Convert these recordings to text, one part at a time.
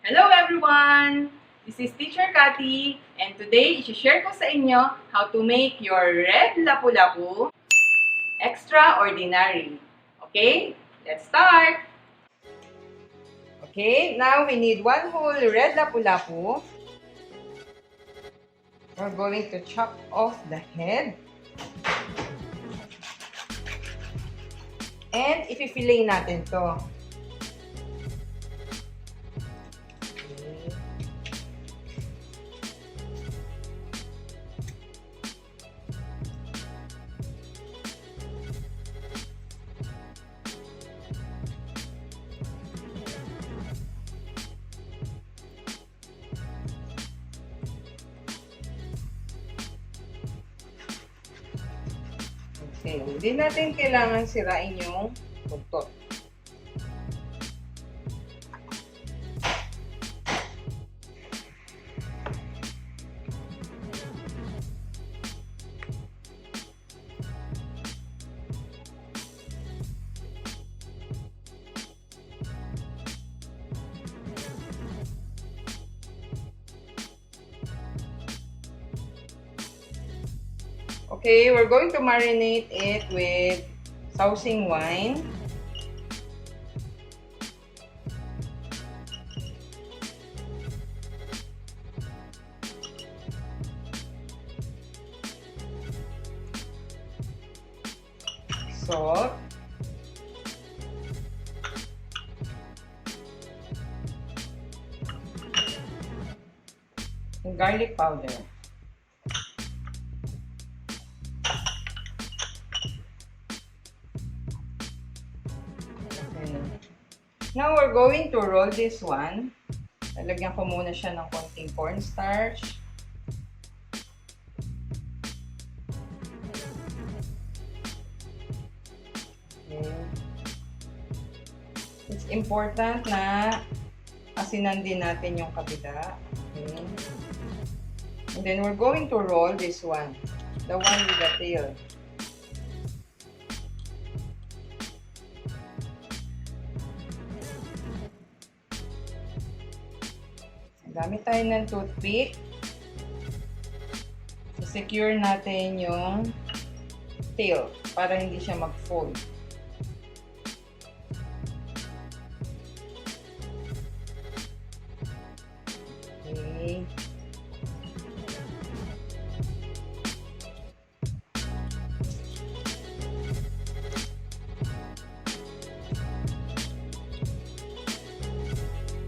Hello everyone! This is Teacher Cathy and today i-share ko sa inyo how to make your red lapu-lapu extraordinary. Okay? Let's start! Okay, now we need one whole red lapu-lapu. We're going to chop off the head. And ipi-fillet natin to. Okay, hindi natin kailangan sirain yung buntot. Okay, we're going to marinate it with sausing wine. Salt. And garlic powder. Now, we're going to roll this one. Lalagyan ko muna siya ng konting cornstarch. Okay. It's important na asinan din natin yung kabila. Okay. And then, we're going to roll this one. The one with the tail. Gamit tayo ng toothpick. Secure natin yung tail para hindi siya mag-fold. Okay.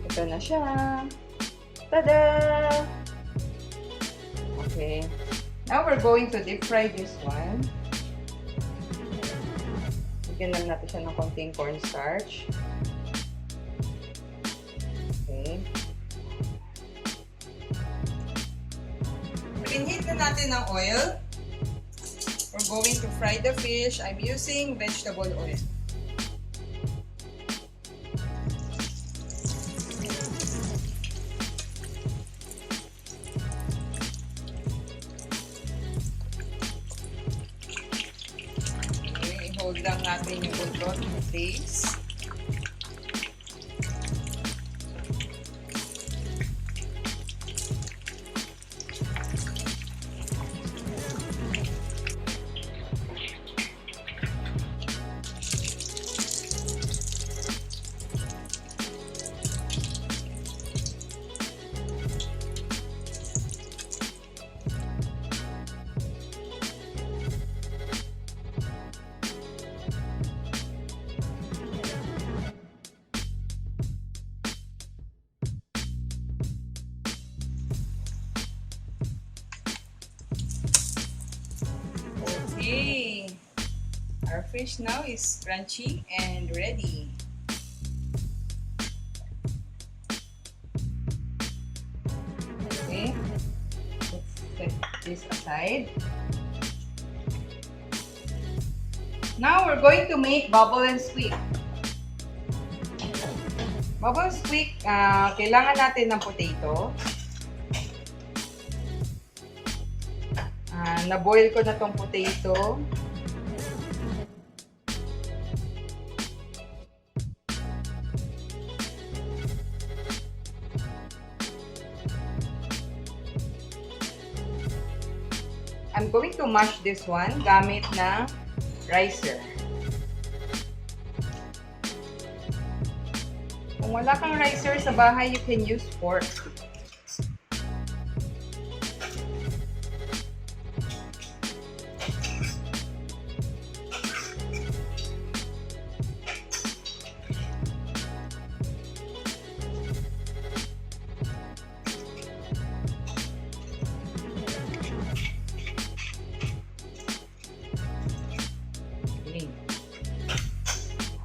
Ito na siya. Tada! Okay. Now we're going to deep fry this one. Bigyan lang natin siya ng konting cornstarch. Okay. Pinheat na natin ng oil. We're going to fry the fish. I'm using vegetable oil. Hold lang natin yung buntot ng face. Okay, our fish now is crunchy and ready. Okay, let's set this aside. Now we're going to make bubble and squeak. Bubble and squeak, kailangan natin ng potato. Na-boil ko na tong potato. going to mash this one gamit ng ricer. Kung wala kang ricer sa bahay, you can use fork.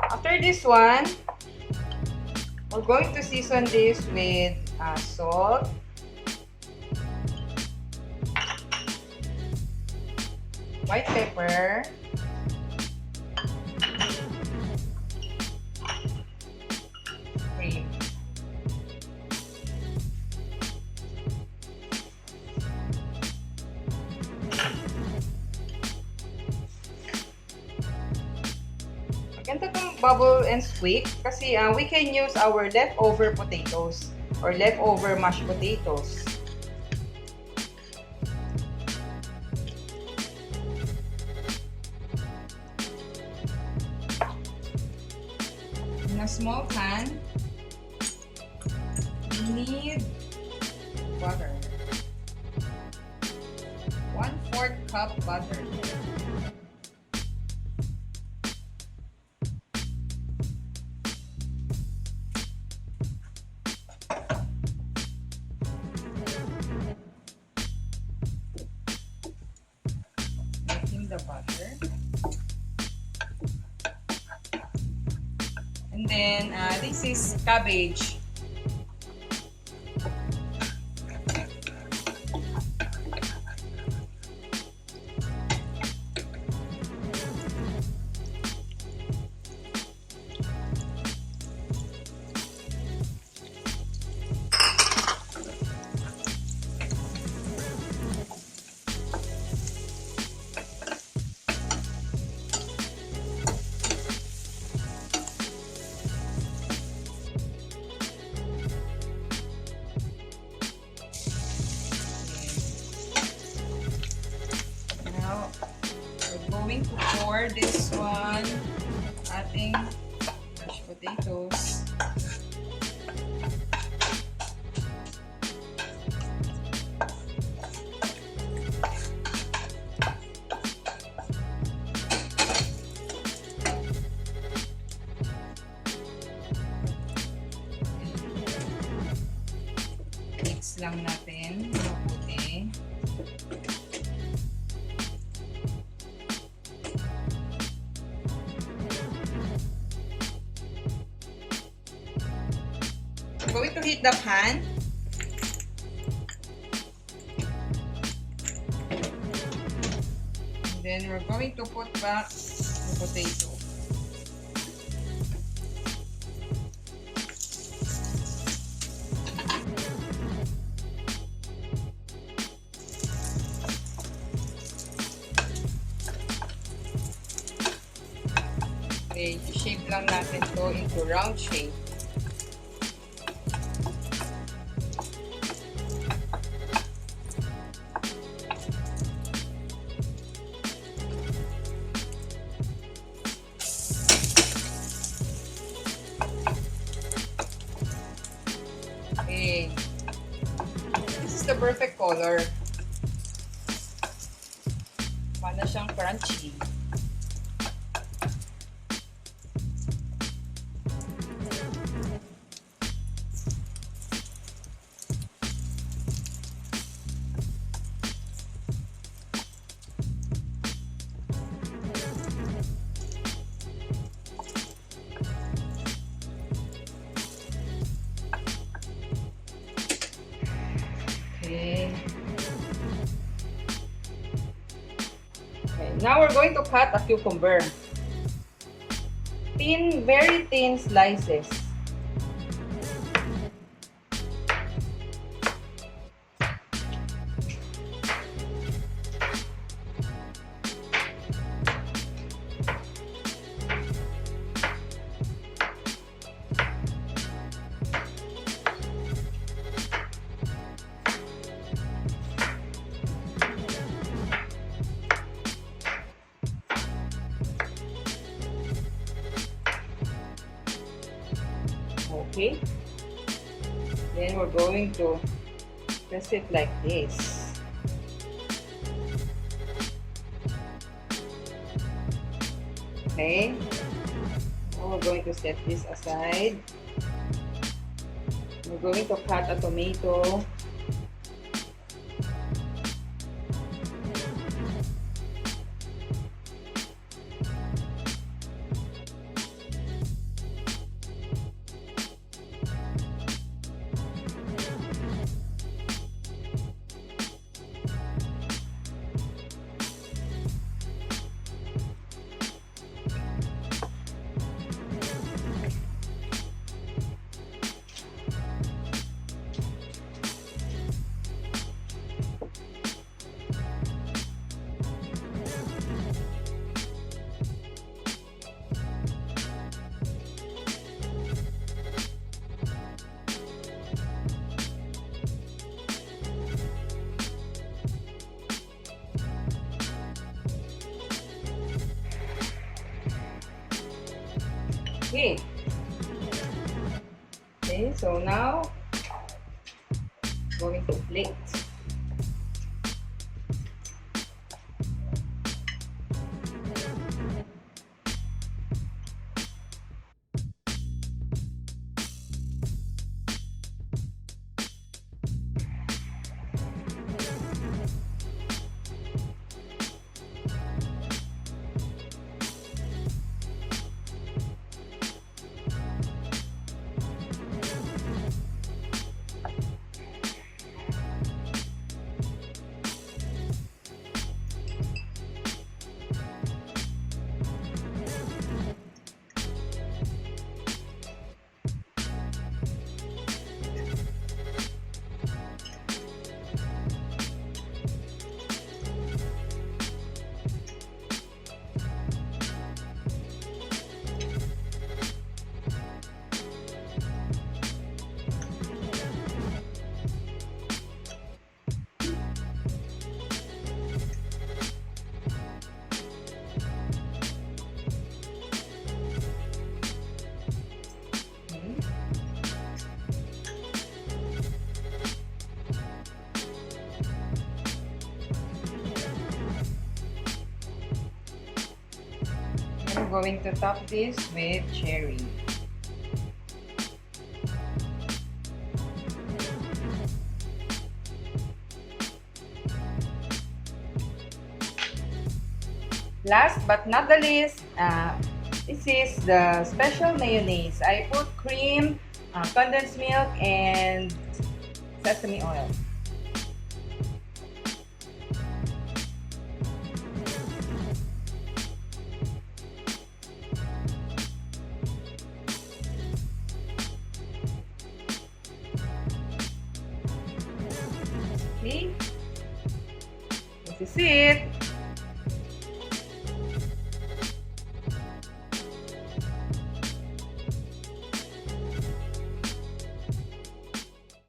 After this one, we're going to season this with salt, white pepper, cream. Ganito itong Bubble and Squeak kasi we can use our leftover potatoes or leftover mashed potatoes. In a small pan, we need butter. 1/4 cup butter. The butter, and then this is cabbage. Going to pour this one ating mashed potatoes. Mix lang natin mabuti. I'm going to heat the pan. And then we're going to put back the potato. Okay, shape lang natin to into round shape. Okay, this is the perfect color. Para siyang crunchy. Okay. Okay, now we're going to cut a cucumber. Thin, very thin slices. Okay? Then we're going to press it like this. Okay? Now we're going to set this aside. We're going to cut a tomato. Okay. Okay, so now going to plate. I'm going to top this with cherry. Last but not the least, this is the special mayonnaise. I put cream, condensed milk, and sesame oil. Okay, this is it.